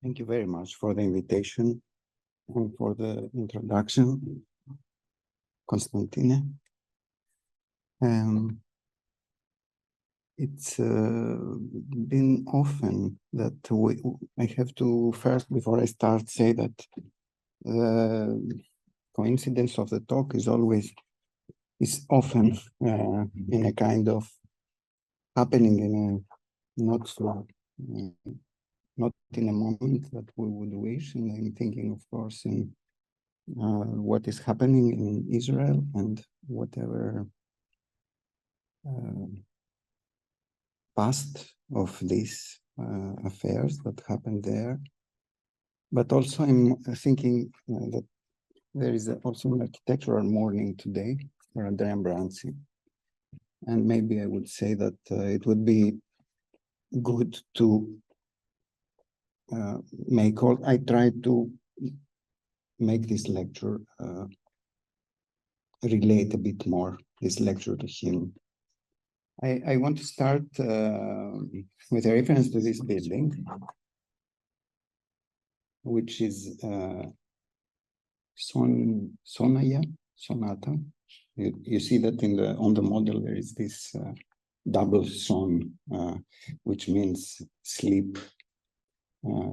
Thank you very much for the invitation and for the introduction, Constantine. It's been often that I have to first, before I start, say that the coincidence of the talk is often in a kind of happening in a not in a moment that we would wish. And I'm thinking, of course, in what is happening in Israel and whatever past of these affairs that happened there. But also I'm thinking that there is also an architectural morning today for Andrea Branzi. And maybe I would say that it would be good to I try to make this lecture relate a bit more, this lecture to him. I want to start with a reference to this building, which is Sonata. You see that on the model there is this double son, which means sleep.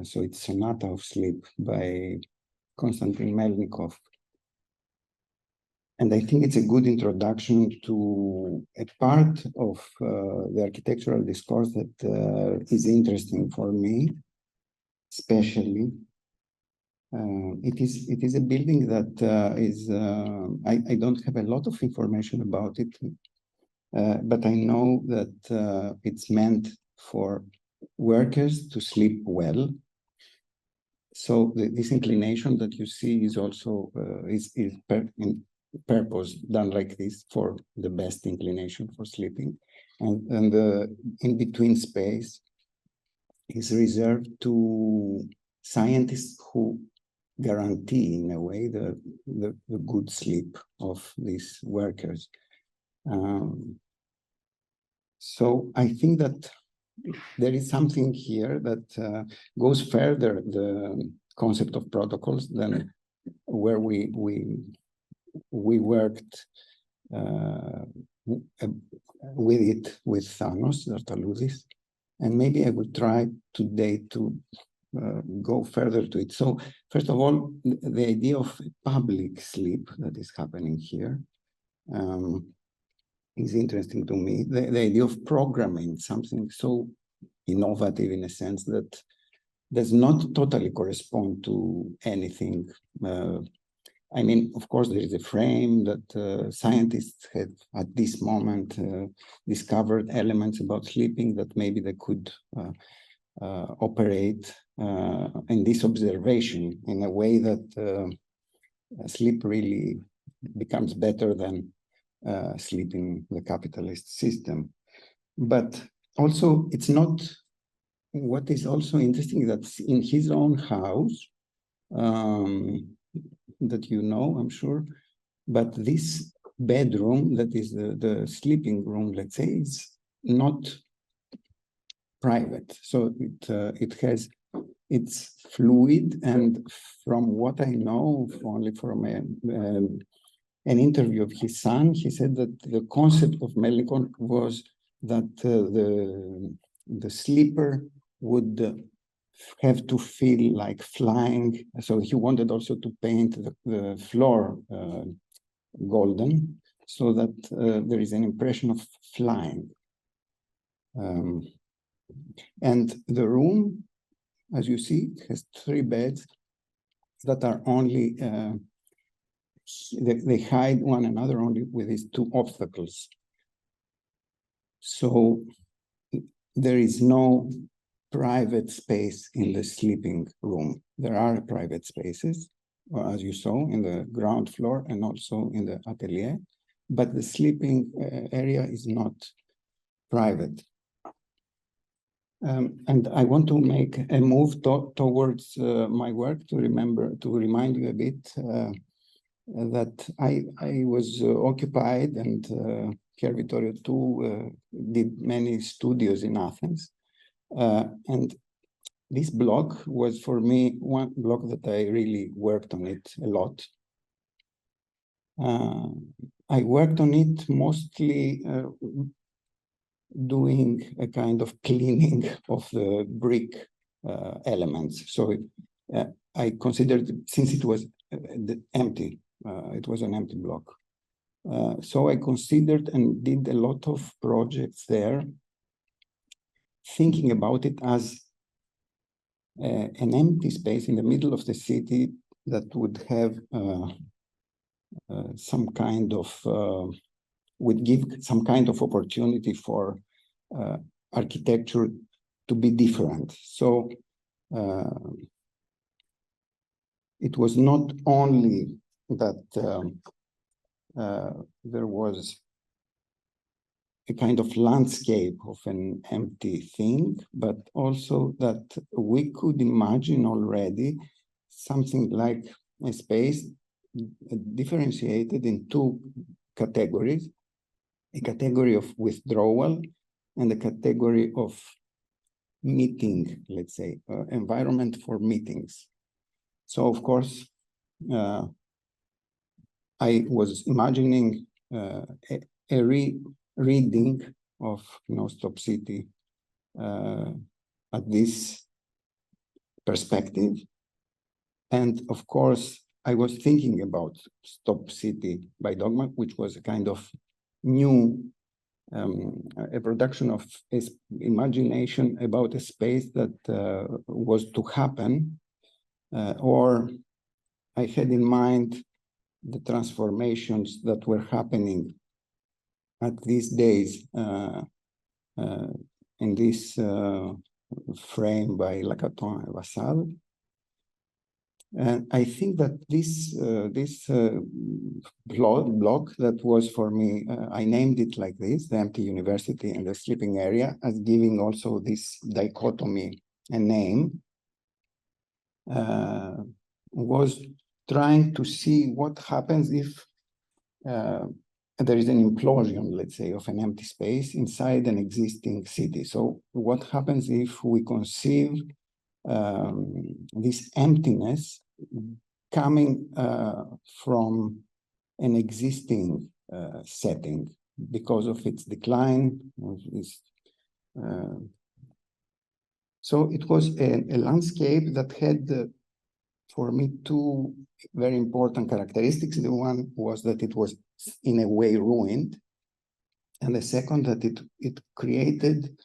So it's Sonata of Sleep by Konstantin Melnikov. And I think it's a good introduction to a part of the architectural discourse that is interesting for me, especially. It is a building that I don't have a lot of information about it, but I know that it's meant for workers to sleep well. So this inclination that you see is also in purpose done like this for the best inclination for sleeping, and the in-between space is reserved to scientists who guarantee in a way the good sleep of these workers. So I think that there is something here that goes further the concept of protocols than where we worked with it with Thanos, Zartalousis, and maybe I will try today to go further to it. So first of all, the idea of public sleep that is happening here is interesting to me. The idea of programming something so innovative in a sense that does not totally correspond to anything. I mean, of course, there is a frame that scientists have at this moment discovered elements about sleeping that maybe they could operate in this observation in a way that sleep really becomes better than sleep in the capitalist system. But also, it's not, what is also interesting that in his own house, that you know, I'm sure, but this bedroom that is the sleeping room, let's say, is not private. So it's fluid, and from what I know, only from an interview of his son, he said that the concept of Melnikov was that the sleeper would have to feel like flying. So he wanted also to paint the floor golden, so that there is an impression of flying. And the room, as you see, has 3 beds that are only, they hide one another only with these 2 obstacles. So there is no private space in the sleeping room. There are private spaces, as you saw, in the ground floor and also in the atelier, but the sleeping area is not private. And I want to make a move towards my work to remind you a bit that I was occupied, and Pier Vittorio too did many studios in Athens. And this block was for me one block that I really worked on it a lot. I worked on it mostly doing a kind of cleaning of the brick elements. So I considered, since it was empty, it was an empty block. So I considered and did a lot of projects there, thinking about it as an empty space in the middle of the city that would have some kind of, would give some kind of opportunity for architecture to be different. So it was not only that there was a kind of landscape of an empty thing, but also that we could imagine already something like a space differentiated in two categories, a category of withdrawal and a category of meeting, let's say, environment for meetings. So, of course, I was imagining a reading of Stop City at this perspective. And of course, I was thinking about Stop City by Dogma, which was a kind of new, a production of imagination about a space that was to happen, or I had in mind the transformations that were happening at these days in this frame by Lacaton and Vassal. And I think that this block that was for me, I named it like this, the empty university and the sleeping area, as giving also this dichotomy a name, was trying to see what happens if there is an implosion, let's say, of an empty space inside an existing city. So what happens if we conceive this emptiness coming from an existing setting because of its decline? So it was a landscape that had, for me, two very important characteristics. The one was that it was in a way ruined, and the second that it created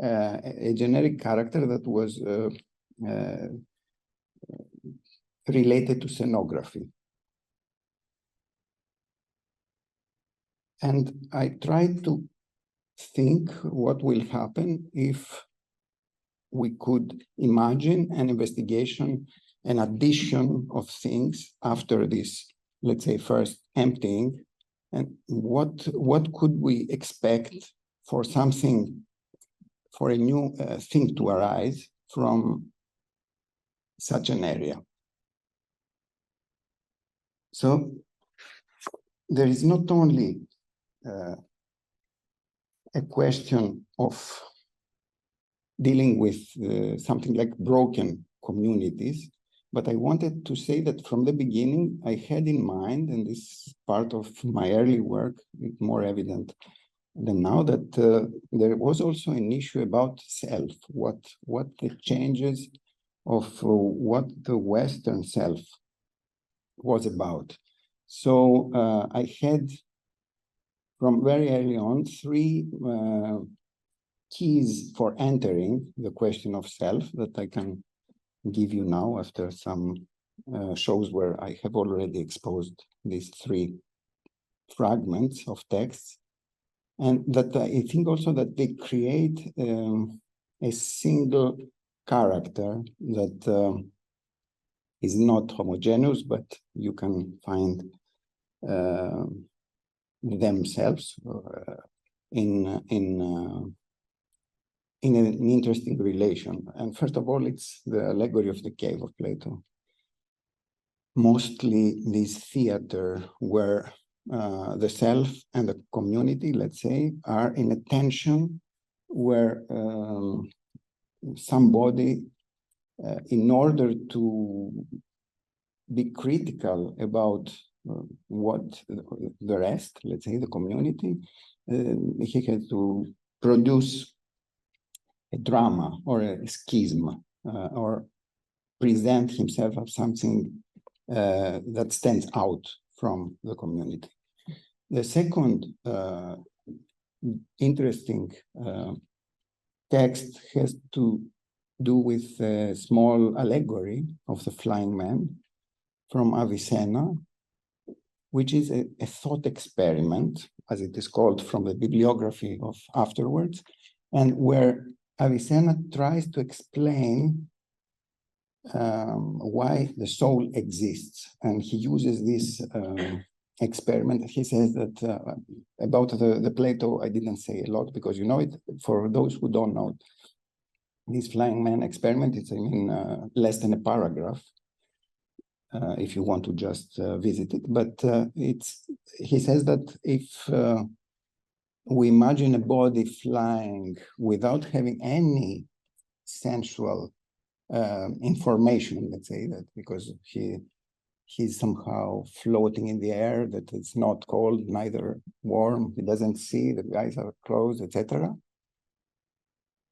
a generic character that was related to scenography. And I tried to think what will happen if we could imagine an investigation, an addition of things after this, let's say, first emptying, and what could we expect for something, for a new thing to arise from such an area. So there is not only a question of dealing with something like broken communities, but I wanted to say that from the beginning, I had in mind, and this is part of my early work, it's more evident than now, that there was also an issue about self, what the changes of what the Western self was about. So I had, from very early on, three keys for entering the question of self that I can give you now after some shows where I have already exposed these three fragments of texts. And that I think also that they create a single character that is not homogeneous, but you can find themselves in an interesting relation. And first of all, it's the allegory of the cave of Plato. Mostly this theater where the self and the community, let's say, are in a tension where somebody in order to be critical about what the rest, let's say the community, he had to produce a drama or a schism or present himself as something that stands out from the community. The second interesting text has to do with a small allegory of the flying man from Avicenna, which is a thought experiment, as it is called from the bibliography of afterwards, and where Avicenna tries to explain why the soul exists. And he uses this experiment. He says that about the Plato, I didn't say a lot because you know it. For those who don't know, this flying man experiment, it's less than a paragraph. If you want to just visit it, but he says that if we imagine a body flying without having any sensual information, let's say that, because he's somehow floating in the air, that it's not cold, neither warm, he doesn't see, the eyes are closed, etc.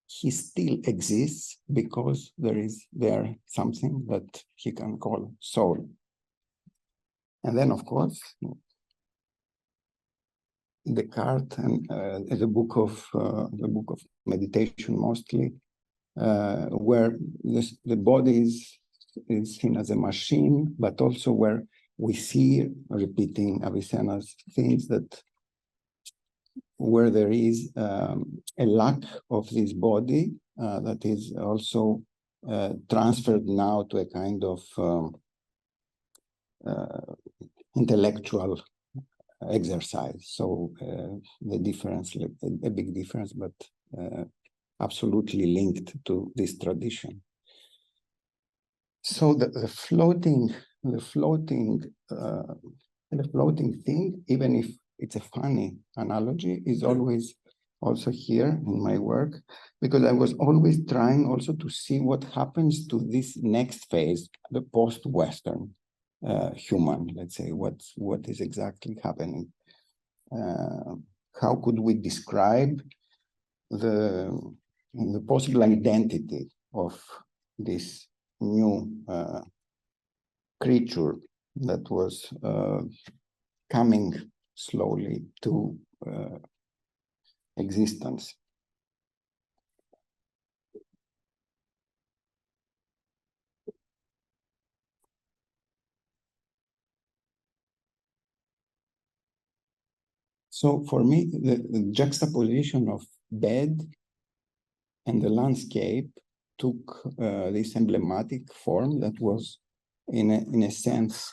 He still exists because there is something that he can call soul. And then, of course, Descartes and the book of meditation mostly, where the body is seen as a machine, but also where we see, repeating Avicenna's things, that where there is a lack of this body that is also transferred now to a kind of intellectual exercise. So the difference, a big difference, but absolutely linked to this tradition. So the floating thing, even if it's a funny analogy, is always also here in my work, because I was always trying also to see what happens to this next phase, the post-Western human, let's say, what is exactly happening. How could we describe the possible identity of this new creature that was coming slowly to existence? So for me, the juxtaposition of bed and the landscape took this emblematic form that was, in a sense,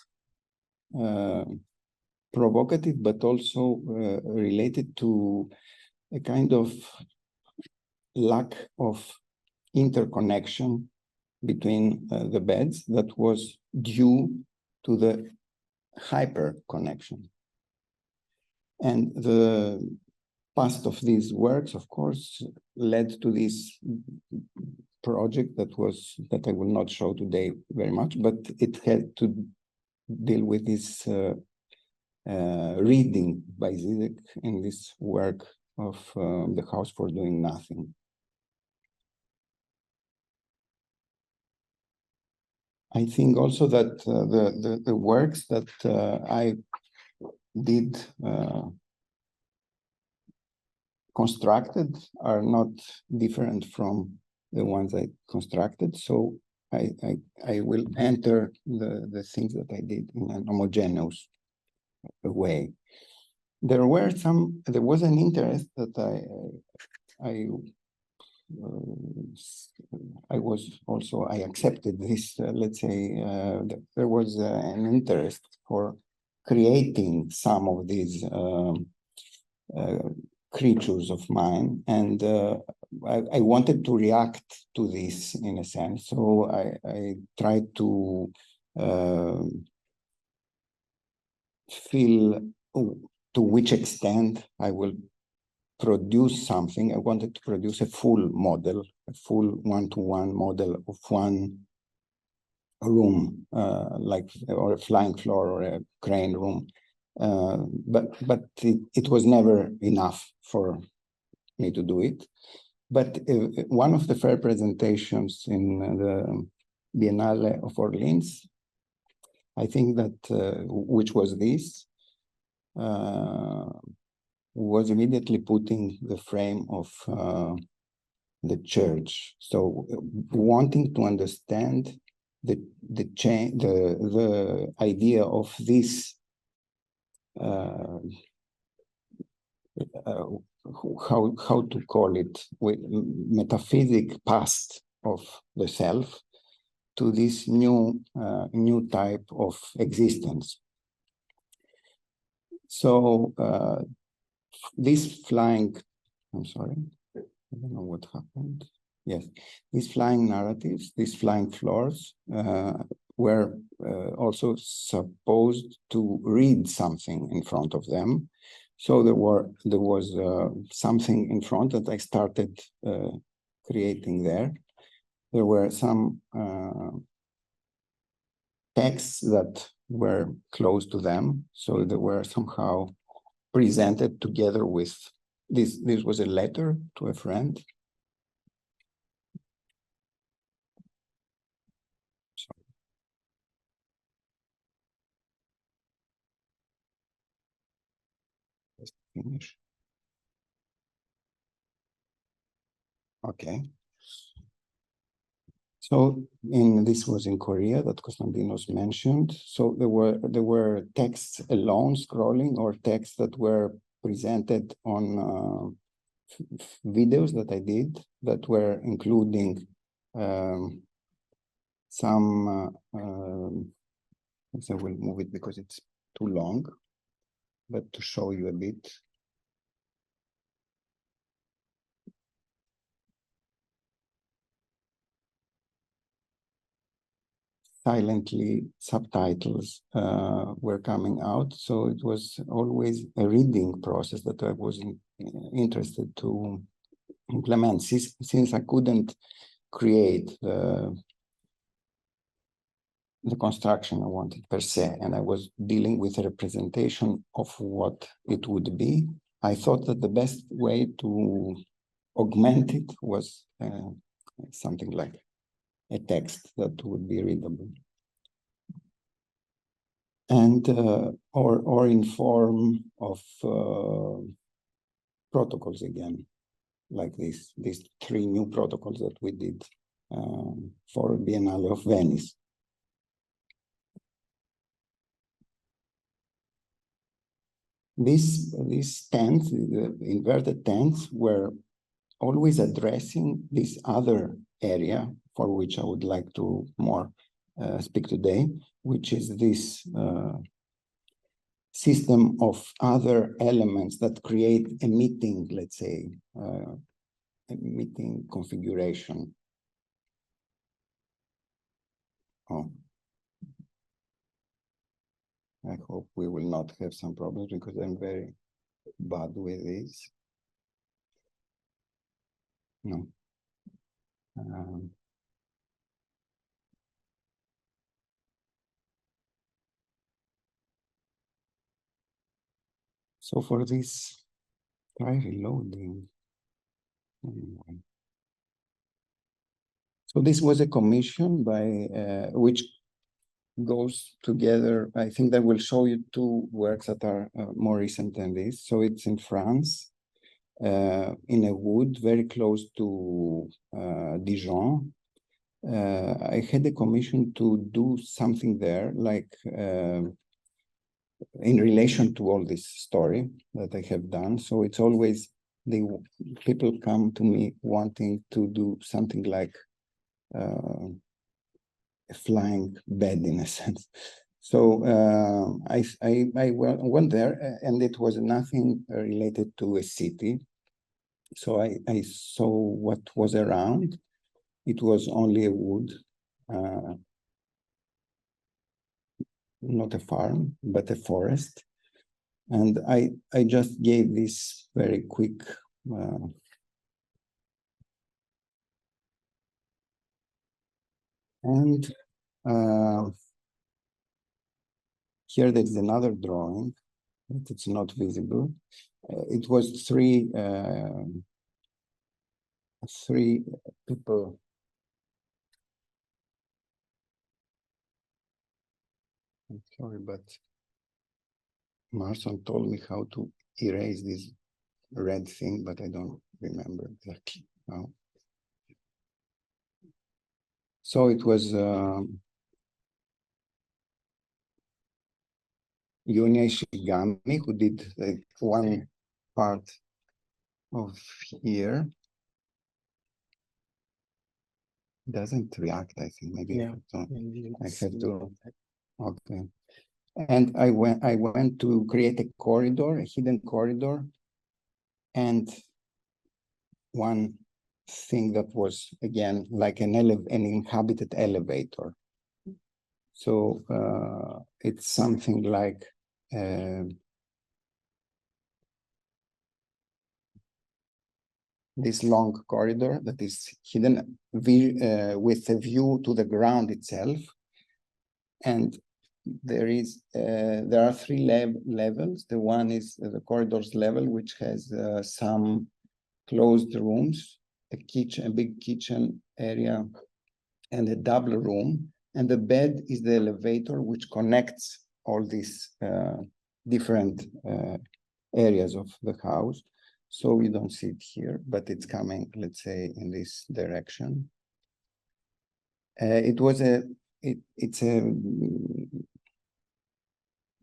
provocative, but also related to a kind of lack of interconnection between the beds that was due to the hyper connection. And the past of these works, of course, led to this project that I will not show today very much, but it had to deal with this reading by Zizek in this work of The House for Doing Nothing. I think also that the works that I did constructed are not different from the ones I constructed. So I will enter the things that I did in an homogeneous way. There was an interest that I accepted this, let's say, there was an interest for creating some of these creatures of mine, and I wanted to react to this in a sense. So I tried to feel to which extent I will produce something. I wanted to produce a full model, a full one-to-one model of one room, like or a flying floor or a crane room, but it was never enough for me to do it. But one of the fair presentations in the Biennale of Orleans, I think that which was this, was immediately putting the frame of the church. So wanting to understand the idea of this how to call it, with metaphysic past of the self to this new type of existence. So this flying, I'm sorry, I don't know what happened. Yes, these flying narratives, these flying floors, were also supposed to read something in front of them. So there was something in front that I started creating there. There were some texts that were close to them, so they were somehow presented together with this. This was a letter to a friend. Just finish. Okay. So this was in Korea that Konstantinos mentioned. So there were texts alone scrolling, or texts that were presented on videos that I did that were including some. So I will move it because it's too long, but to show you a bit. Silently, subtitles were coming out. So it was always a reading process that I was interested to implement, since I couldn't create the construction I wanted per se, and I was dealing with a representation of what it would be. I thought that the best way to augment it was something like a text that would be readable. And or in form of protocols again, like these 3 new protocols that we did for Biennale of Venice. These tents, the inverted tents, were always addressing this other area for which I would like to more speak today, which is this system of other elements that create a meeting, let's say, a meeting configuration. Oh, I hope we will not have some problems because I'm very bad with this. No. So for this, try reloading. Anyway. So this was a commission by which goes together. I think that will show you 2 works that are more recent than this. So it's in France, in a wood very close to Dijon. I had a commission to do something there, like in relation to all this story that I have done. So it's always people come to me wanting to do something like a flying bed, in a sense. So I went there, and it was nothing related to a city. So I saw what was around. It was only a wood, not a farm, but a forest. And I just gave this very quick and Here there's another drawing, but it's not visible. It was three people. I'm sorry, but Marson told me how to erase this red thing, but I don't remember exactly how. So it was Yunya Ishigami who did one part of here. Doesn't react, I think. Maybe Yeah, I have to. Okay. And I went to create a corridor, a hidden corridor, and one thing that was again like an inhabited elevator. So it's something like this long corridor that is hidden with a view to the ground itself, and there are three levels. The one is the corridor's level, which has some closed rooms, a big kitchen area, and a double room. And the bed is the elevator, which connects all these different areas of the house. So we don't see it here, but it's coming, let's say, in this direction.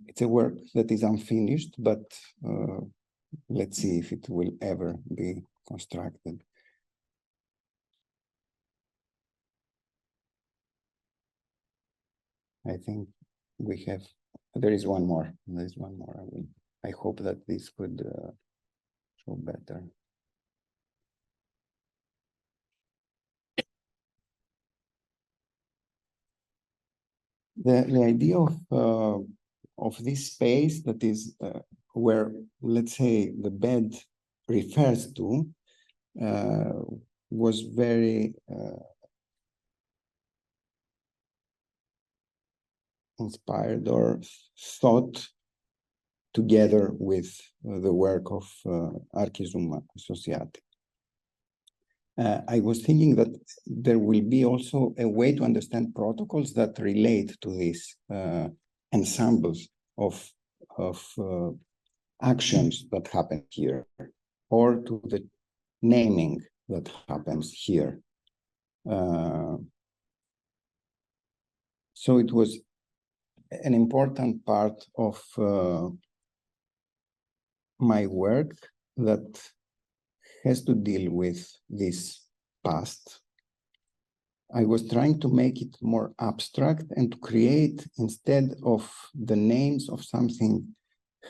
It's a work that is unfinished, but let's see if it will ever be constructed. I think there is one more. I hope that this could show better. The idea of this space that is where, let's say, the bed refers to was very inspired or thought together with the work of Archizuma Associati. I was thinking that there will be also a way to understand protocols that relate to these ensembles of actions that happen here, or to the naming that happens here. So it was an important part of my work that has to deal with this past. I was trying to make it more abstract and to create, instead of the names of something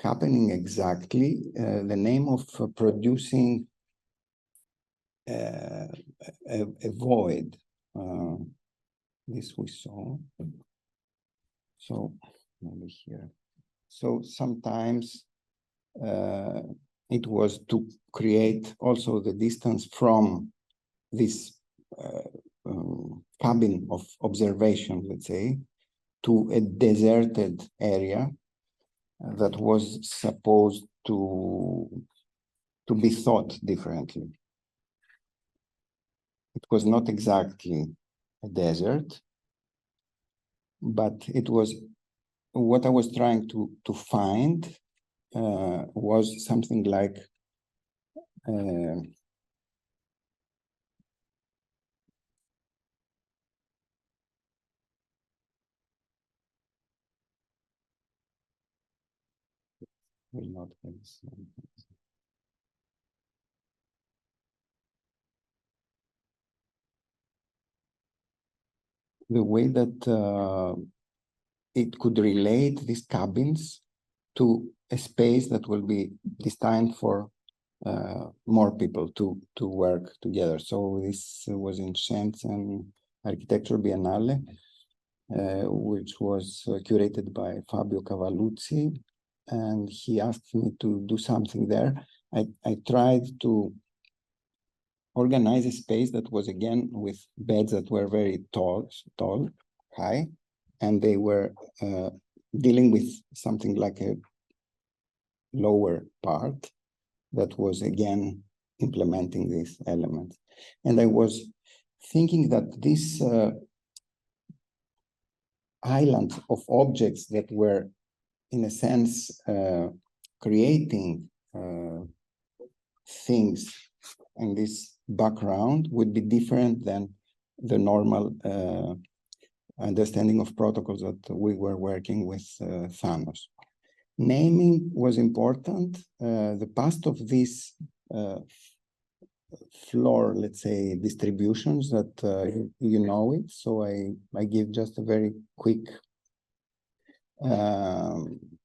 happening exactly, the name of producing a void. This we saw. So maybe here. So sometimes it was to create also the distance from this cabin of observation, let's say, to a deserted area that was supposed to be thought differently. It was not exactly a desert, but it was what I was trying to find was something like will not have the way that it could relate these cabins to a space that will be destined for more people to work together. So this was in Shenzhen Architecture Biennale, which was curated by Fabio Cavalluzzi, and he asked me to do something there. I tried to organize a space that was, again, with beds that were very tall, high, and they were dealing with something like a lower part that was again implementing these elements. And I was thinking that this island of objects that were, in a sense, creating things in this background would be different than the normal understanding of protocols that we were working with Thanos. Naming was important. The past of these floor, let's say, distributions that you know it. So I give just a very quick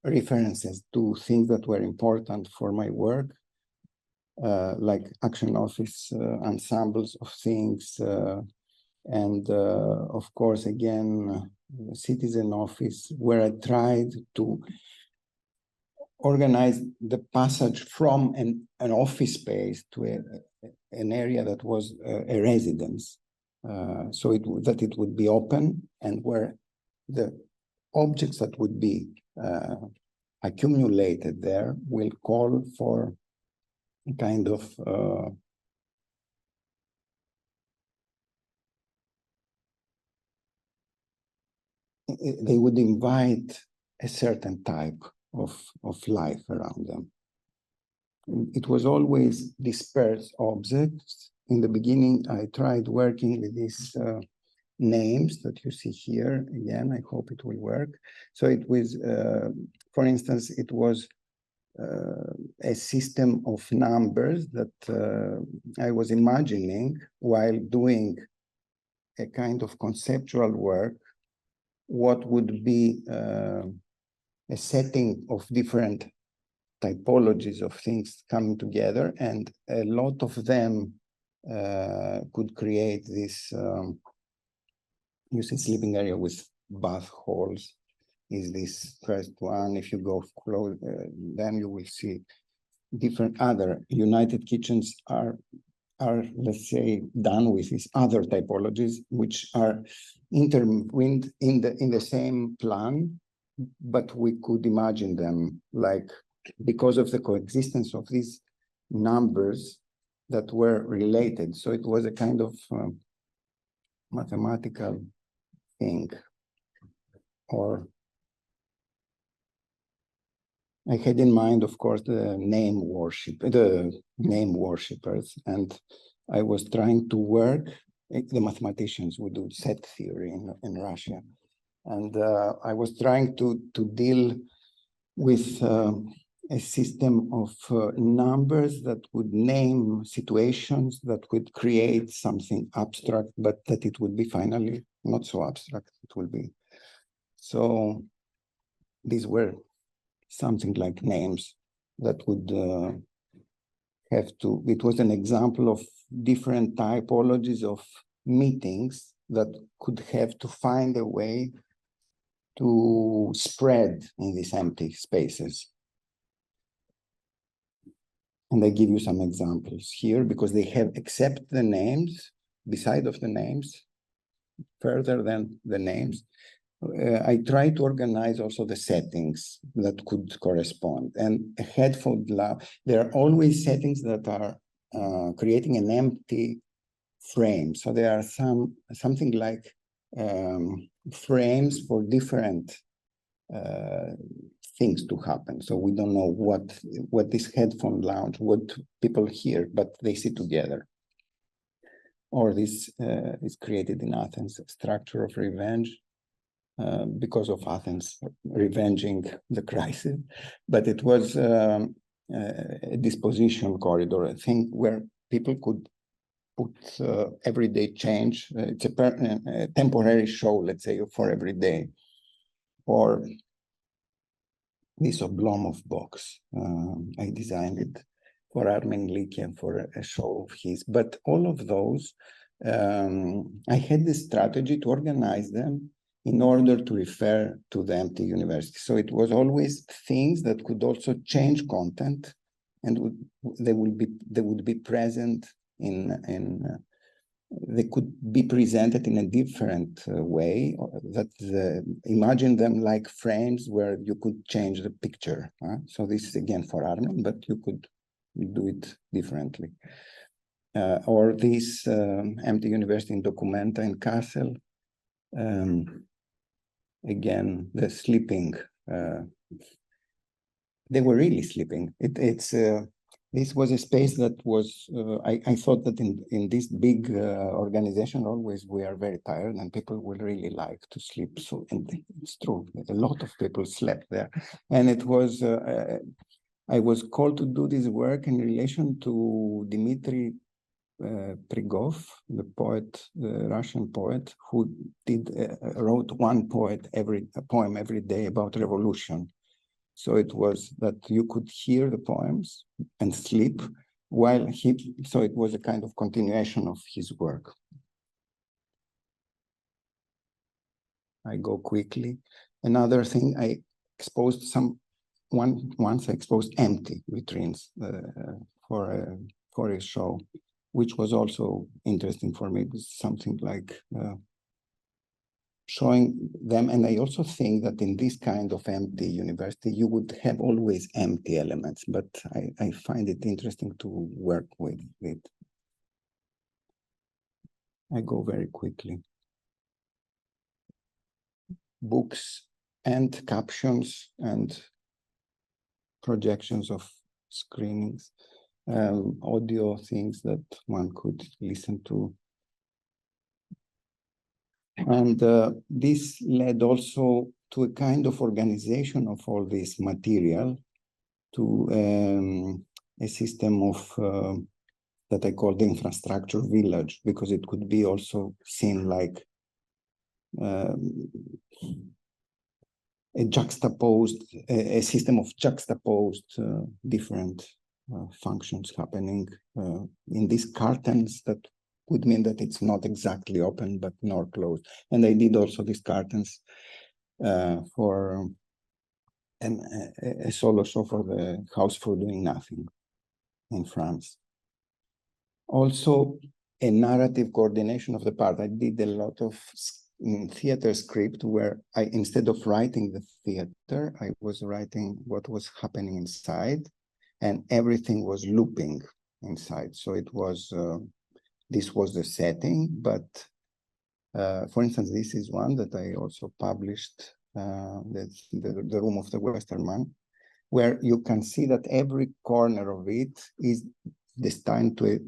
references to things that were important for my work, like action office ensembles of things, and of course, again, citizen office, where I tried to organize the passage from an office space to an area that was a residence, so that it would be open, and where the objects that would be accumulated there will call for a kind of they would invite a certain type of life around them. It was always dispersed objects. In the beginning, I tried working with these names that you see here. Again, I hope it will work. So it was, for instance, it was a system of numbers that I was imagining while doing a kind of conceptual work, what would be a setting of different typologies of things coming together, and a lot of them could create this, you see, sleeping area with bath halls is this first one. If you go close, then you will see different other United Kitchens are, let's say, done with these other typologies, which are intertwined in the same plan, but we could imagine them like, because of the coexistence of these numbers that were related. So it was a kind of mathematical thing. Or I had in mind, of course, the name worshippers, and I was trying to work. The mathematicians would do set theory in Russia, and I was trying to deal with a system of numbers that would name situations that would create something abstract, but that it would be finally not so abstract. It will be. So these were something like names that would have to, it was an example of different typologies of meetings that could have to find a way to spread in these empty spaces. And I give you some examples here because they have, except the names, beside of the names, further than the names, I try to organize also the settings that could correspond. And a headphone lab, there are always settings that are creating an empty frame. So there are something like frames for different things to happen. So we don't know what this headphone lounge, what people hear, but they sit together. Or this is created in Athens, structure of revenge, because of Athens revenging the crisis. But it was a disposition corridor, a thing where people could put everyday change. It's a temporary show, let's say, for every day. Or this Oblomov box. I designed it for Armen Likian for a show of his. But all of those, I had this strategy to organize them in order to refer to the empty university. So it was always things that could also change content, and they would be present in they could be presented in a different way, imagine them like frames where you could change the picture. So this is again for Armin, but you could do it differently. Or this empty university in Documenta in Kassel. Again, the sleeping. They were really sleeping. This was a space that was, I thought that in this big organization, always we are very tired and people would really like to sleep. So, and it's true, a lot of people slept there. And it was, I was called to do this work in relation to Dmitry Prigov, the poet, the Russian poet, who wrote one poem every day about revolution. So it was that you could hear the poems and sleep while so it was a kind of continuation of his work. I go quickly. Another thing, I exposed once I exposed empty vitrines for a show, which was also interesting for me. It was something like showing them, and I also think that in this kind of empty university, you would have always empty elements, but I find it interesting to work with it. I go very quickly. Books and captions and projections of screenings, audio things that one could listen to. And this led also to a kind of organization of all this material, to a system of that I call the infrastructure village, because it could be also seen like a system of juxtaposed different functions happening in these curtains that would mean that it's not exactly open, but nor closed. And I did also these curtains for a solo show for the House for Doing Nothing in France. Also, a narrative coordination of the part. I did a lot of theater script where instead of writing the theater, I was writing what was happening inside, and everything was looping inside. So it was, this was the setting, but for instance, this is one that I also published, that's the Room of the Western Man, where you can see that every corner of it is destined to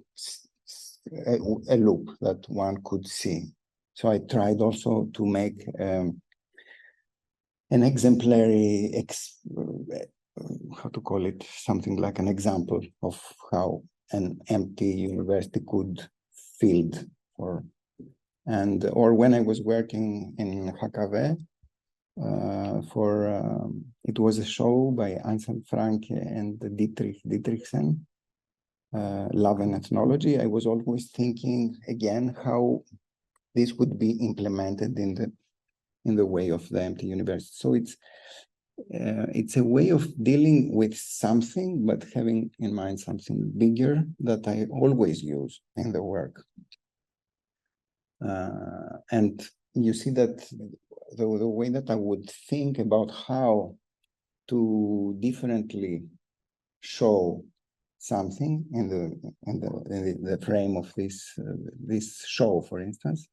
a loop that one could see. So I tried also to make an exemplary, how to call it, something like an example of how an empty university could filled, or when I was working in HKW, it was a show by Ansel Franke and Dietrichsen, Love and Ethnology. I was always thinking again how this would be implemented in the way of the empty university. So it's a way of dealing with something, but having in mind something bigger that I always use in the work. And you see that the way that I would think about how to differently show something in the frame of this show, for instance,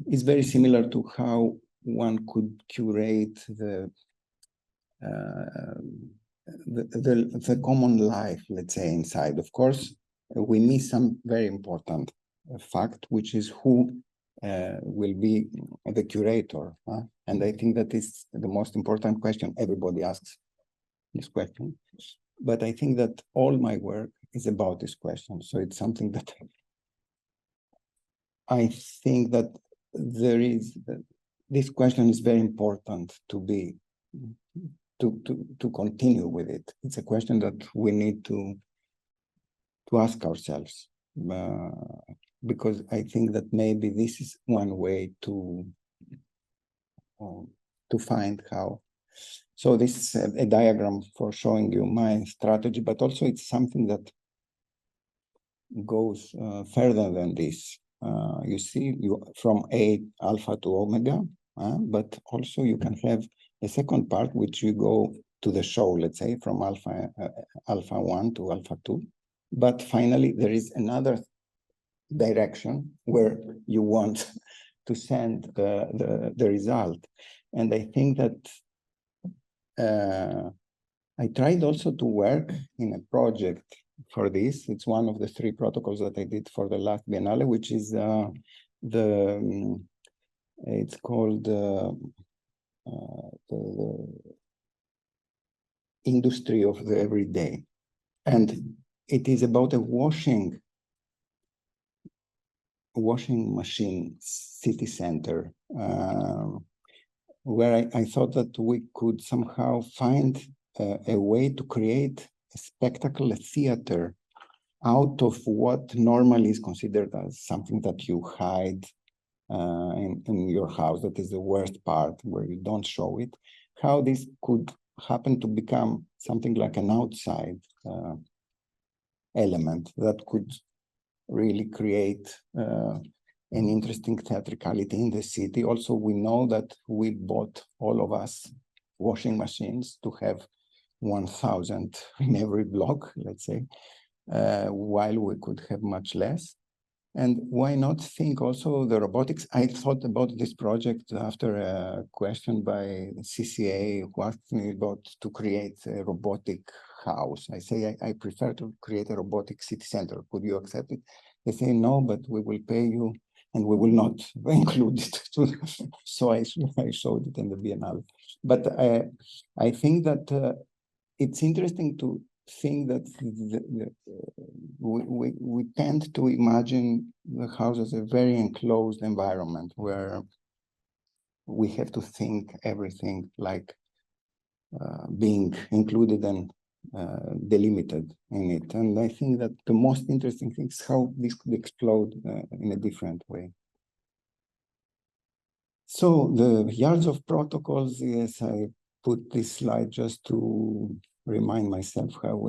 is very similar to how one could curate the common life, let's say, inside. Of course, we miss some very important fact, which is who will be the curator. And I think that is the most important question. Everybody asks this question. But I think that all my work is about this question. So it's something that I think that there is, this question is very important to continue with it. It's a question that we need to ask ourselves, because I think that maybe this is one way to find how. So this is a diagram for showing you my strategy, but also it's something that goes further than this. You see, from A alpha to omega, but also you can have a second part which you go to the show, let's say, from alpha 1 to alpha 2. But finally, there is another direction where you want to send the result. And I think that I tried also to work in a project for this. It's one of the 3 protocols that I did for the last Biennale, which is it's called the industry of the everyday. And it is about a washing machine city center, where I thought that we could somehow find a way to create a spectacle, a theater, out of what normally is considered as something that you hide in your house. That is the worst part, where you don't show it. How this could happen to become something like an outside element that could really create an interesting theatricality in the city. Also, we know that we bought, all of us, washing machines to have 1,000 in every block, let's say, while we could have much less. And why not think also the robotics? I thought about this project after a question by CCA who asked me about to create a robotic house. I say, I prefer to create a robotic city center. Could you accept it? They say, no, but we will pay you and we will not include it. So I showed it in the Biennale. But I think that it's interesting to think that we tend to imagine the house as a very enclosed environment where we have to think everything like being included and delimited in it. And I think that the most interesting thing is how this could explode in a different way. So the yards of protocols, yes, I put this slide just to remind myself how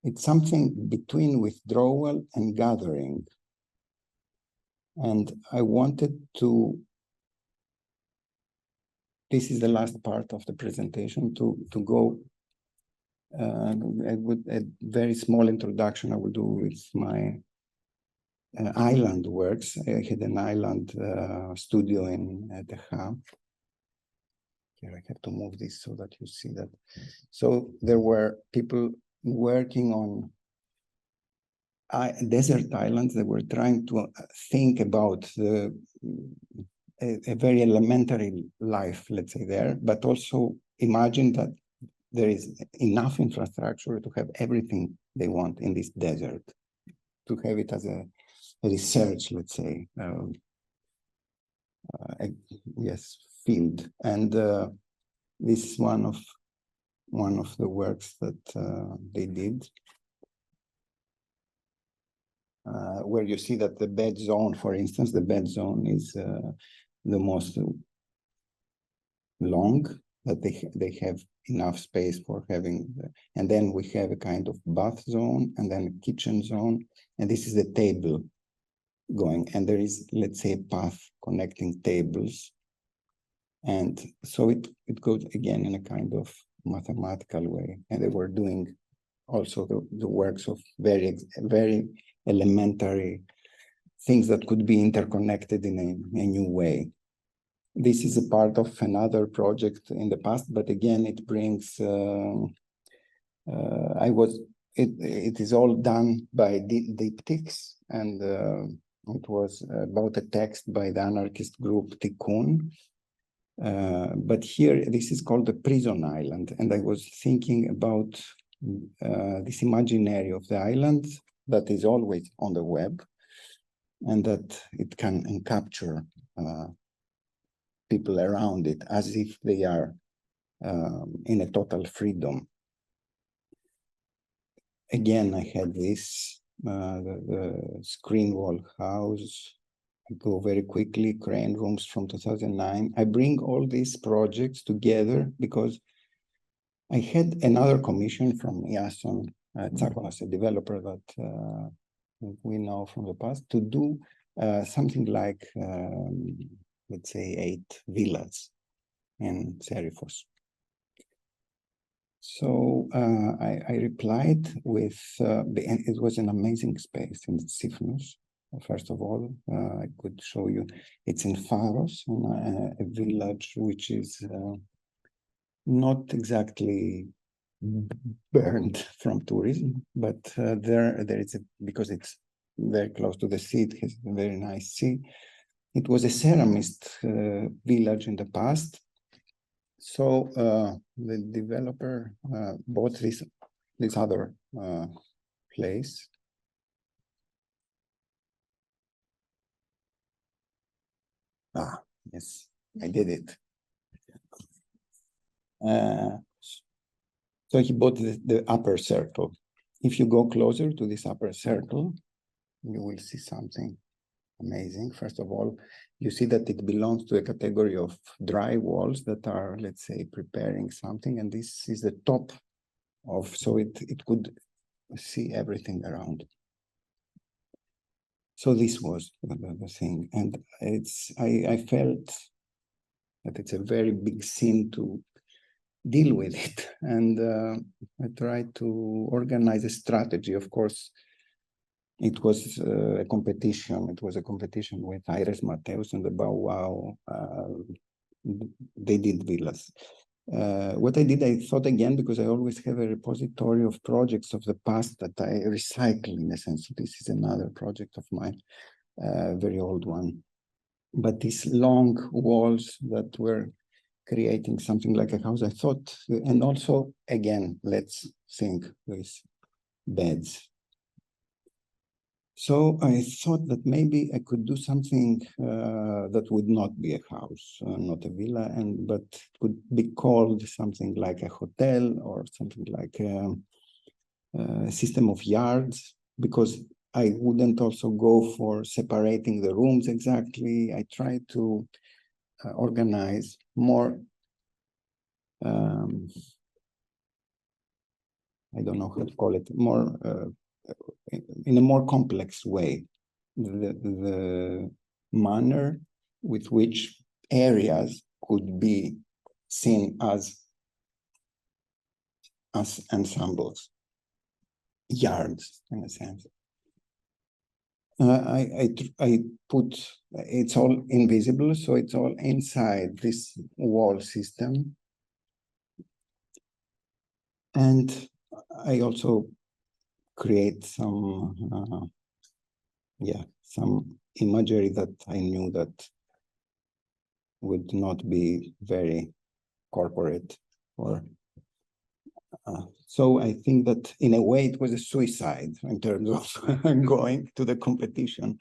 it's something between withdrawal and gathering. And I wanted to, this is the last part of the presentation, to go with a very small introduction I will do with my island works. I had an island studio in the hub. Here I have to move this so that you see that. So there were people working on desert islands. They were trying to think about a very elementary life, let's say, there, but also imagine that there is enough infrastructure to have everything they want in this desert, to have it as a research, let's say, yes, field. And this is one of the works that they did, where you see that the bed zone, for instance, the bed zone is the most long, that they have enough space for having, and then we have a kind of bath zone and then a kitchen zone, and this is the table going, and there is, let's say, a path connecting tables. And so it goes again in a kind of mathematical way. And they were doing also the works of very elementary things that could be interconnected in a new way. This is a part of another project in the past, but again, it brings, it is all done by diptychs, and it was about a text by the anarchist group Tikkun. But here, this is called the prison island. And I was thinking about this imaginary of the island that is always on the web, and that it can capture people around it as if they are in a total freedom. Again, I had this, the screen wall house. I go very quickly, crane rooms from 2009. I bring all these projects together because I had another commission from Iason Tsakos, a developer that we know from the past, to do something like, let's say, 8 villas in Serifos. So I replied with, it was an amazing space in Sifnos. First of all, I could show you, it's in Faros, a village which is not exactly burned from tourism, but there is because it's very close to the sea, it has a very nice sea. It was a ceramist village in the past. So the developer bought this other place. Ah, yes, I did it. So he bought the upper circle. If you go closer to this upper circle, you will see something amazing. First of all, you see that it belongs to a category of dry walls that are, let's say, preparing something. And this is the top of, so it could see everything around. So this was the thing. And I felt that it's a very big sin to deal with it. And I tried to organize a strategy. Of course, it was a competition. It was a competition with Iris Mateus and the Bow Wow. They did villas. What I did, I thought again, because I always have a repository of projects of the past that I recycle in a sense. So this is another project of mine, very old one. But these long walls that were creating something like a house, I thought, and also, again, let's think with beds. So I thought that maybe I could do something that would not be a house, not a villa, but could be called something like a hotel or something like a system of yards, because I wouldn't also go for separating the rooms exactly. I tried to organize more, I don't know how to call it, more in a more complex way, the manner with which areas could be seen as ensembles, yards in a sense. I put, it's all invisible, so it's all inside this wall system. And I also create some, some imagery that I knew that would not be very corporate or so I think that in a way it was a suicide in terms of going to the competition,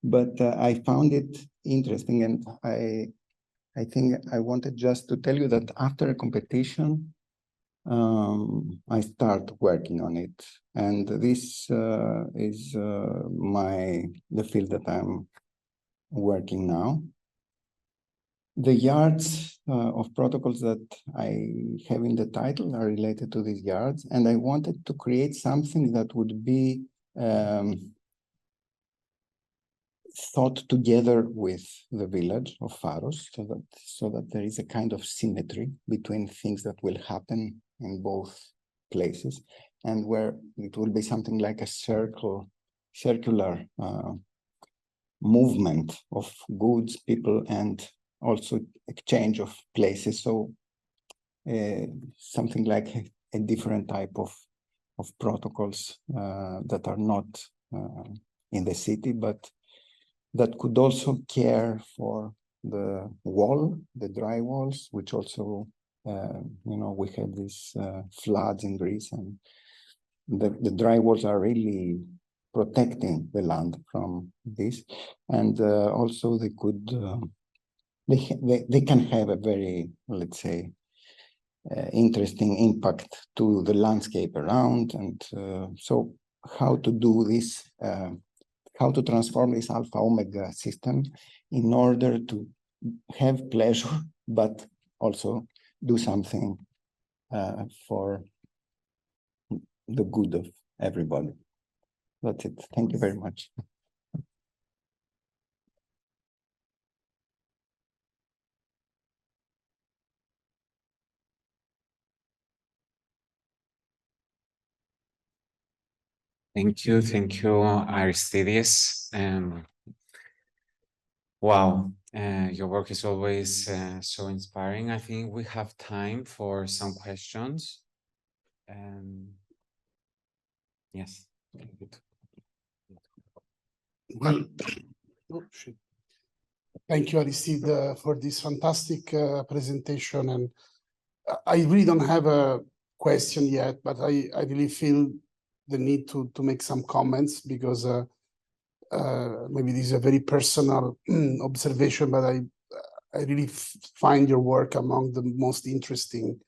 but I found it interesting, and I think I wanted just to tell you that after a competition, I start working on it, and this is the field that I'm working now. The yards of protocols that I have in the title are related to these yards, and I wanted to create something that would be thought together with the village of Faros, so that there is a kind of symmetry between things that will happen in both places, and where it will be something like a circular movement of goods, people, and also exchange of places. So something like a different type of protocols that are not in the city, but that could also care for the wall, the dry walls, which also, we had these floods in Greece, and the dry walls are really protecting the land from this. And also they could, they can have a very, let's say, interesting impact to the landscape around. And so how to do this, how to transform this alpha omega system in order to have pleasure, but also do something for the good of everybody. That's it. Thank you very much. Thank you, Aristides. Wow, your work is always so inspiring. I think we have time for some questions. Yes. Well, thank you, Aristide, for this fantastic presentation. And I really don't have a question yet, but I really feel the need to make some comments because maybe this is a very personal observation, but I really find your work among the most interesting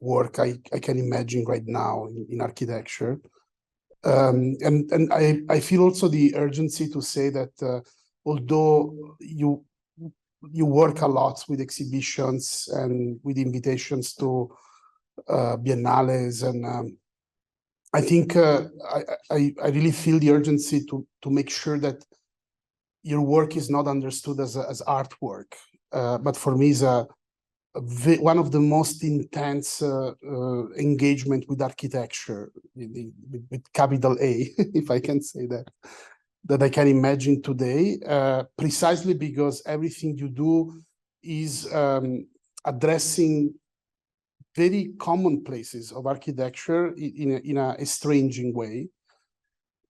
work I can imagine right now in architecture. And I feel also the urgency to say that although you work a lot with exhibitions and with invitations to biennales, and I think I really feel the urgency to make sure that your work is not understood as artwork, but for me is one of the most intense engagement with architecture, with capital A, if I can say that I can imagine today, precisely because everything you do is addressing very common places of architecture in a estranging way.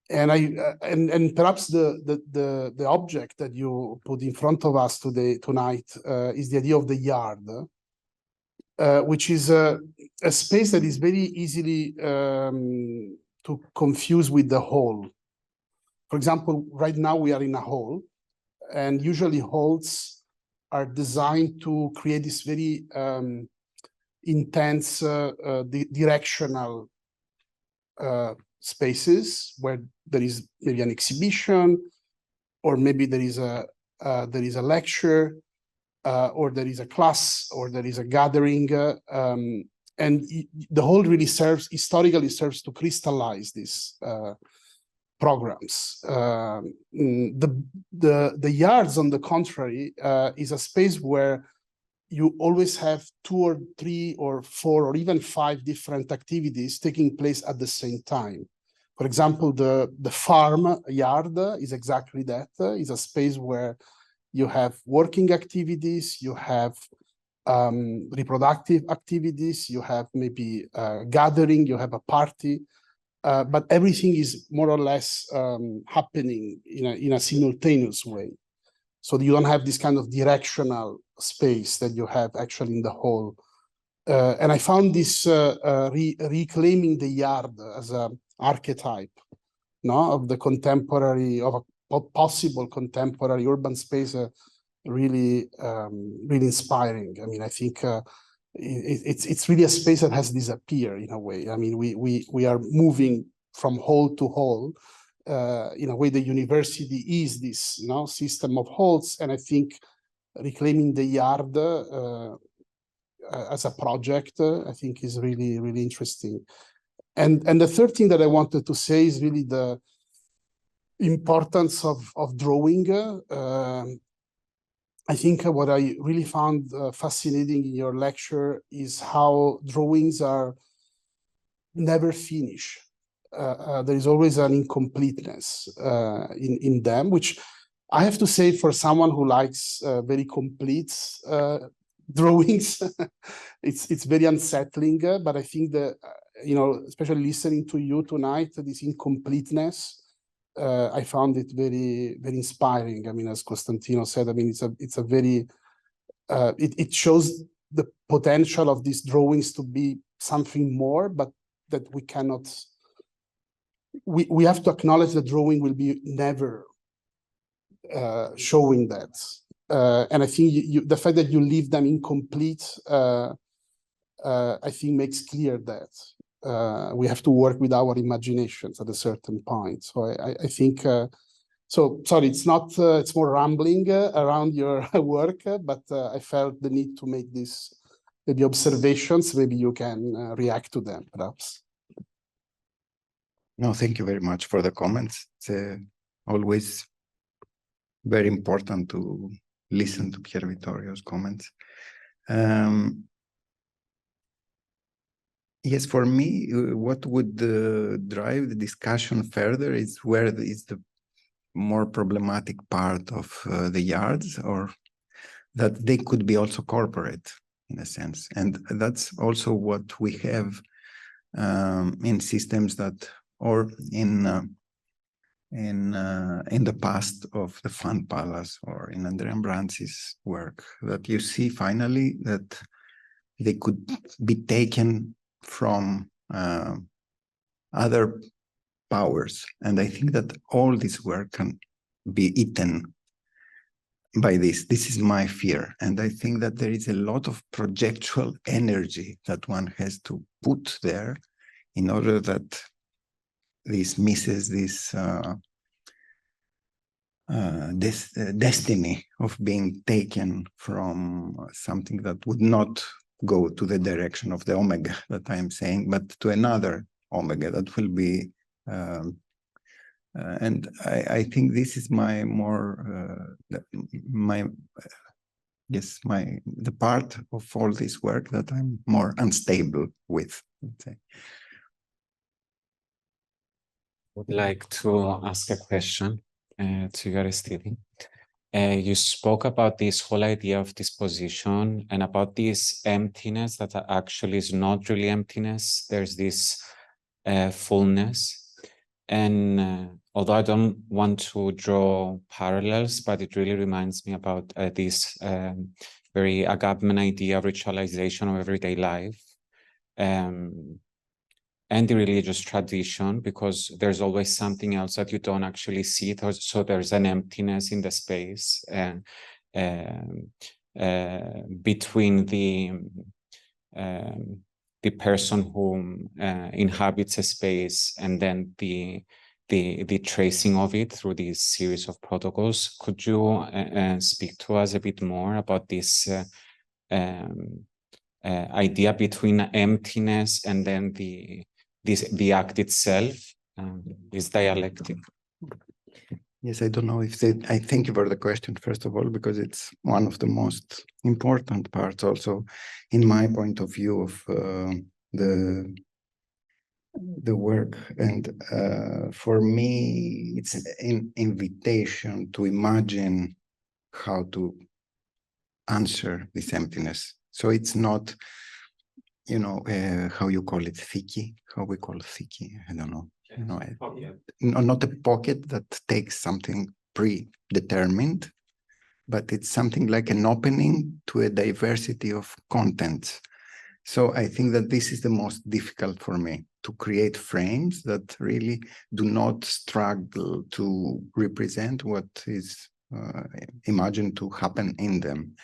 And and perhaps the object that you put in front of us tonight is the idea of the yard, which is a space that is very easily to confuse with the hall. For example, right now we are in a hall, and usually halls are designed to create this very intense directional spaces where there is maybe an exhibition, or maybe there is a lecture, or there is a class, or there is a gathering, and the whole really historically serves to crystallize these programs. The yards, on the contrary, is a space where you always have 2 or 3 or 4 or even 5 different activities taking place at the same time. For example, the farm yard is exactly that. It's a space where you have working activities, you have reproductive activities, you have maybe a gathering, you have a party, but everything is more or less happening in a simultaneous way. So you don't have this kind of directional space that you have actually in the hall. And I found this reclaiming the yard as an archetype, no, of the contemporary, of a possible contemporary urban space, really inspiring. I mean, I think it's really a space that has disappeared in a way. I mean, we are moving from hall to hall. In a way, the university is this system of halls, and I think reclaiming the yard as a project, I think is really interesting. And the third thing that I wanted to say is really the importance of drawing. I think what I really found fascinating in your lecture is how drawings are never finished. There is always an incompleteness in them, which I have to say, for someone who likes very complete drawings, it's very unsettling. But I think that especially listening to you tonight, this incompleteness, I found it very inspiring. I mean, as Costantino said, I mean, it's a very it shows the potential of these drawings to be something more, but that we cannot. We have to acknowledge that drawing will be never showing that, and I think the fact that you leave them incomplete, I think makes clear that we have to work with our imaginations at a certain point. So I think. So sorry, it's not. It's more rambling around your work, but I felt the need to make these maybe observations. Maybe you can react to them, perhaps. No, thank you very much for the comments. It's always very important to listen to Pier Vittorio's comments. Yes, for me, what would drive the discussion further is where is the more problematic part of the yards, or that they could be also corporate in a sense. And that's also what we have in systems that, or in the past of the Fun Palace or in Andrea Branzi's work, that you see finally that they could be taken from other powers. And I think that all this work can be eaten by this. This is my fear. And I think that there is a lot of projectual energy that one has to put there in order that this misses this destiny of being taken from something that would not go to the direction of the omega that I am saying, but to another omega that will be, and I think this is my more, the part of all this work that I'm more unstable with, let's say. Would like to ask a question to you, Aristide. You spoke about this whole idea of disposition and about this emptiness that actually is not really emptiness. There's this fullness. And although I don't want to draw parallels, but it really reminds me about this very Agamben idea of ritualization of everyday life. And the religious tradition, because there's always something else that you don't actually see. So there's an emptiness in the space between the person who inhabits a space and then the tracing of it through this series of protocols. Could you speak to us a bit more about this idea between emptiness and then the act itself, this dialectic? Yes, I don't know if I thank you for the question, first of all, because it's one of the most important parts also in my point of view of the work. And for me, it's an invitation to imagine how to answer this emptiness. So it's not, you know, how you call it, thiki, how we call thiki, I don't know. You know, not a pocket that takes something predetermined, but it's something like an opening to a diversity of contents. So I think that this is the most difficult for me, to create frames that really do not struggle to represent what is imagined to happen in them.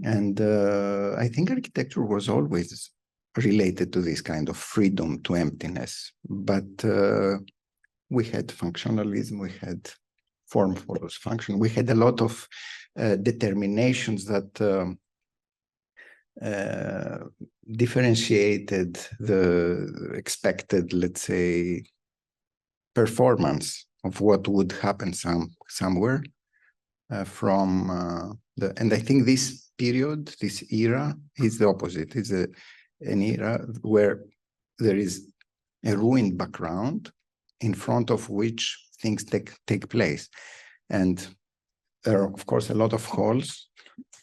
And I think architecture was always related to this kind of freedom to emptiness. But we had functionalism, we had form follows function, we had a lot of determinations that differentiated the expected, let's say, performance of what would happen somewhere from and I think this period, this era, is the opposite. It's an era where there is a ruined background in front of which things take place. And there are, of course, a lot of halls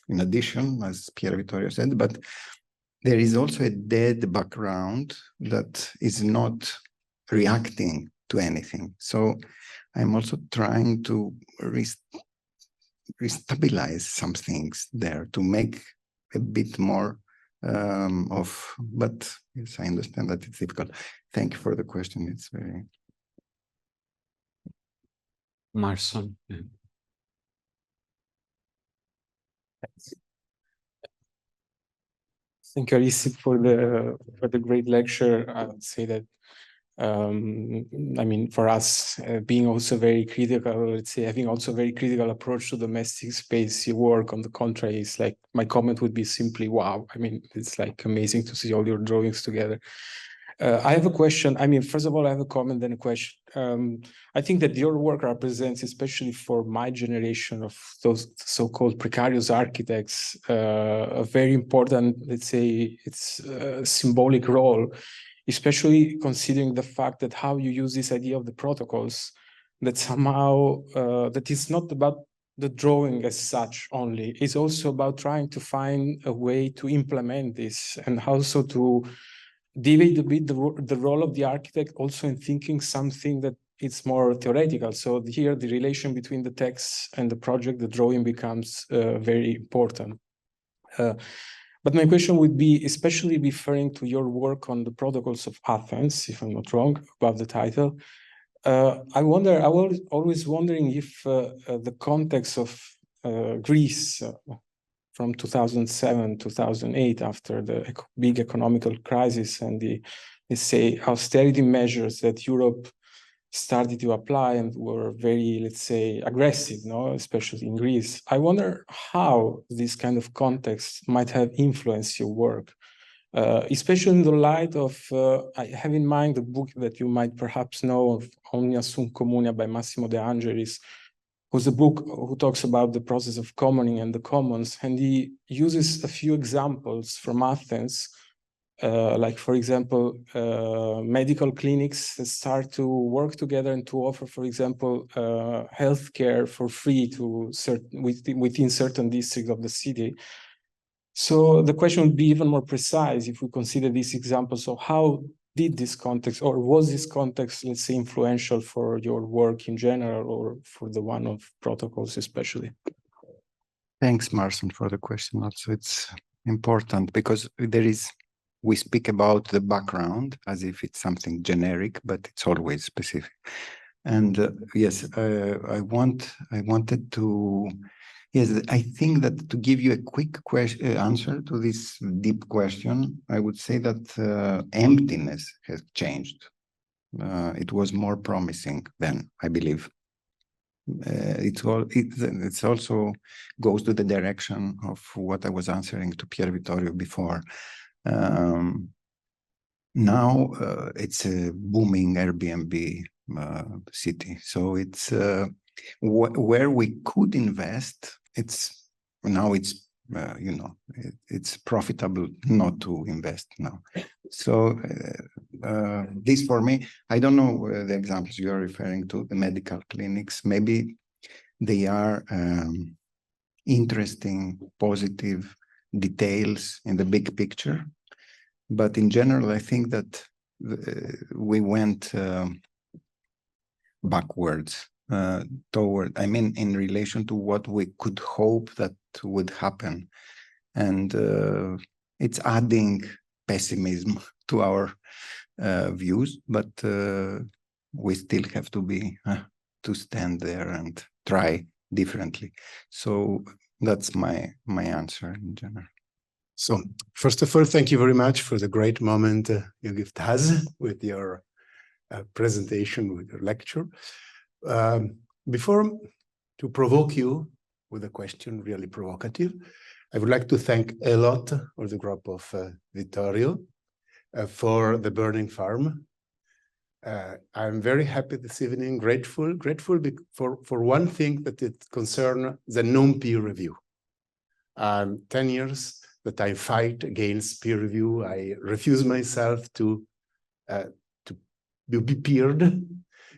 in addition, as Pier Vittorio said, but there is also a dead background that is not reacting to anything. So I'm also trying to restabilize some things there to make a bit more but yes, I understand that it's difficult. Thank you for the question. It's very... Marson. Thank you, Aristide, for the great lecture. I would say that I mean, for us, being also very critical, let's say, having also a very critical approach to domestic space work, on the contrary, is like, my comment would be simply, wow. I mean, it's like amazing to see all your drawings together. I have a question. I mean, first of all, I have a comment, then a question. I think that your work represents, especially for my generation of those so-called precarious architects, a very important, let's say, it's a symbolic role, especially considering the fact that how you use this idea of the protocols, that somehow, that it's not about the drawing as such only, it's also about trying to find a way to implement this and also to deviate a bit the role of the architect also in thinking something that it's more theoretical. So here the relation between the text and the project, the drawing becomes very important. But my question would be, especially referring to your work on the protocols of Athens, if I'm not wrong about the title, I was always wondering if the context of Greece from 2007, 2008, after the big economical crisis and the, let's say, austerity measures that Europe started to apply and were very, let's say, aggressive, no, especially in Greece. I wonder how this kind of context might have influenced your work, especially in the light of, I have in mind the book that you might perhaps know of, Omnia Sum Communia by Massimo De Angelis, who's a book who talks about the process of commoning and the commons, and he uses a few examples from Athens, like, for example, medical clinics that start to work together and to offer, for example, healthcare for free to within certain districts of the city. So the question would be even more precise if we consider these examples. So how did this context, or was this context, let's say, influential for your work in general, or for the one of protocols especially? Thanks, Marcin, for the question. Also, it's important because we speak about the background as if it's something generic, but it's always specific. And yes, I wanted to. Yes, I think that to give you a quick answer to this deep question, I would say that emptiness has changed. It was more promising then, I believe. It also goes to the direction of what I was answering to Pier Vittorio before. Now it's a booming Airbnb city, so it's where we could invest. It's profitable not to invest now. So this for me, I don't know the examples you're referring to, the medical clinics. Maybe they are interesting, positive details in the big picture. But in general, I think that we went backwards in relation to what we could hope that would happen. And it's adding pessimism to our views, but we still have to stand there and try differently. So that's my answer in general. So first of all, thank you very much for the great moment you gave us with your presentation, with your lecture. Before to provoke you with a question really provocative, I would like to thank a lot of the group of Vittorio for the burning farm. I'm very happy this evening, grateful for one thing that it concerns the non-peer review. 10 years that I fight against peer review. I refuse myself to be peered,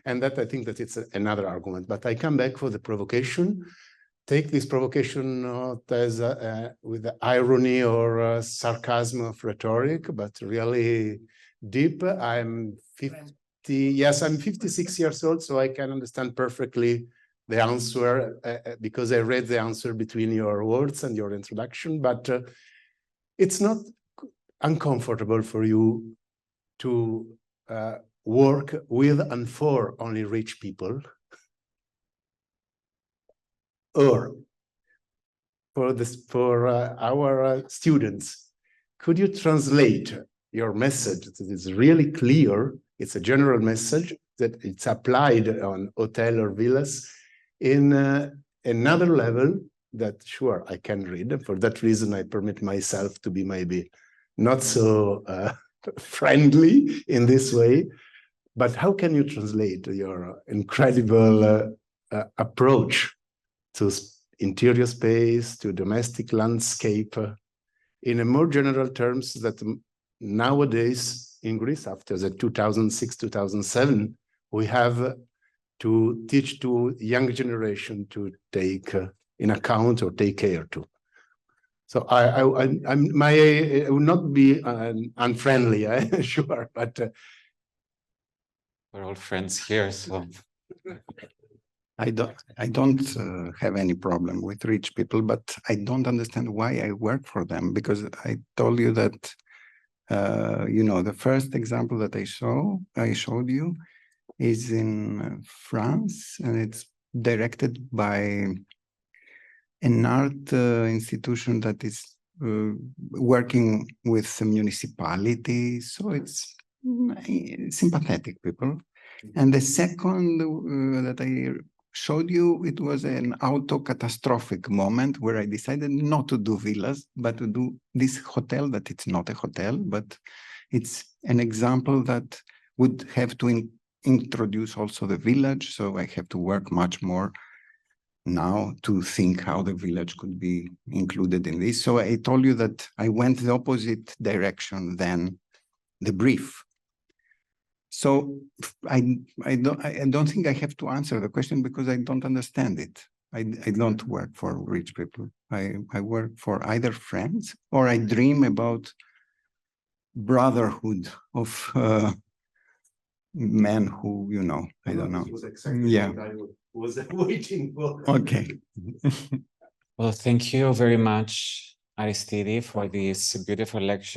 and that I think that it's another argument. But I come back for the provocation. Take this provocation not as with the irony or sarcasm of rhetoric, but really deep. I'm 56 years old, so I can understand perfectly the answer because I read the answer between your words and your introduction. But it's not uncomfortable for you to work with and for only rich people, or for our students. Could you translate your message that is really clear? It's a general message that it's applied on hotel or villas in another level that, sure, I can read. For that reason, I permit myself to be maybe not so friendly in this way. But how can you translate your incredible approach to interior space, to domestic landscape, in a more general terms that nowadays in Greece, after the 2006-2007, we have to teach to young generation to take in account or take care to. So I will not be unfriendly, sure, but we're all friends here, so I don't have any problem with rich people, but I don't understand why I work for them, because I told you that you know, the first example that I showed you is in France, and it's directed by an art institution that is working with the municipality, so it's sympathetic people. And the second that I showed you, it was an auto-catastrophic moment where I decided not to do villas, but to do this hotel that it's not a hotel, but it's an example that would have to introduce also the village. So I have to work much more now to think how the village could be included in this. So I told you that I went the opposite direction than the brief. So I don't think I have to answer the question because I don't understand it. I don't work for rich people. I work for either friends or I dream about brotherhood of men who, you know, I don't know. Was exactly Yeah. what I was waiting for. Okay. well, thank you very much, Aristide, for this beautiful lecture.